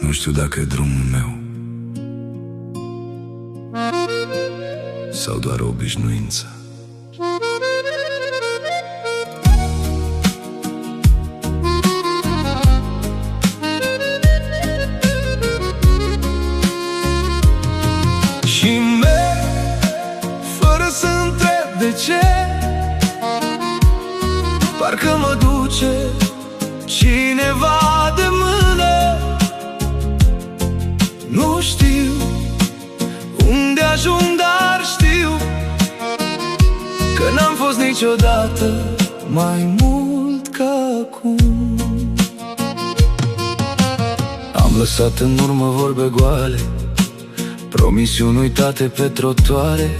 Nu știu dacă e drumul meu sau doar o obișnuință. Și merg fără să întreb de ce, parcă mă duce cineva de mână. Nu știu unde ajung, dar știu că n-am fost niciodată mai mult ca acum. Am lăsat în urmă vorbe goale, promisiuni uitate pe trotuare,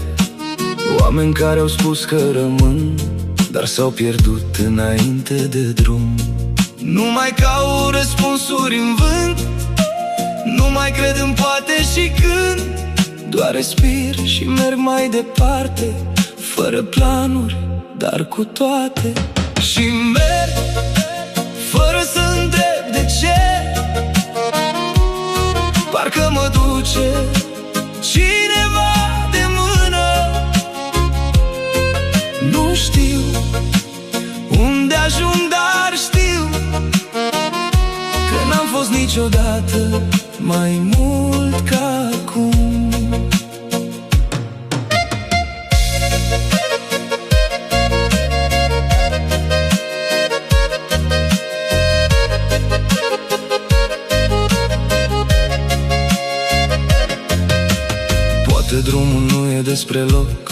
oameni care au spus că rămân, dar s-au pierdut înainte de drum. Nu mai caut răspunsuri în vânt, nu mai cred în poate și când, doar respir și merg mai departe, fără planuri, dar cu toate. Și merg fără să întreb de ce, parcă mă duce cineva de mână. Nu știu unde ajung, dar știu că n-am fost niciodată mai mult ca acum. Poate drumul nu e despre loc,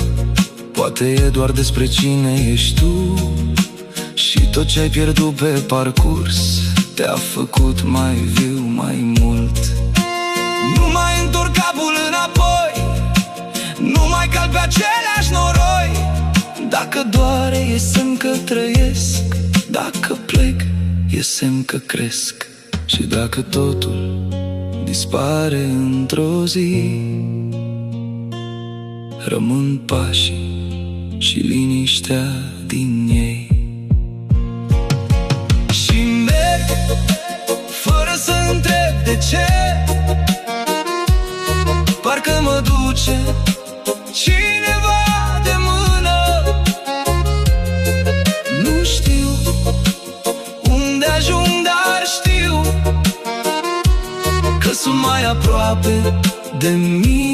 poate e doar despre cine ești tu. Și tot ce ai pierdut pe parcurs te-a făcut mai viu mai mult. Nu mai întorc capul înapoi, nu mai calc pe aceleași noroi. Dacă doare e semn că trăiesc, dacă plec e semn că cresc. Și dacă totul dispare într-o zi, rămân pașii și liniștea din ei. Și merg fără să întreb de ce, parcă mă duce cineva de mână. Nu știu unde ajung, dar știu că sunt mai aproape de mine.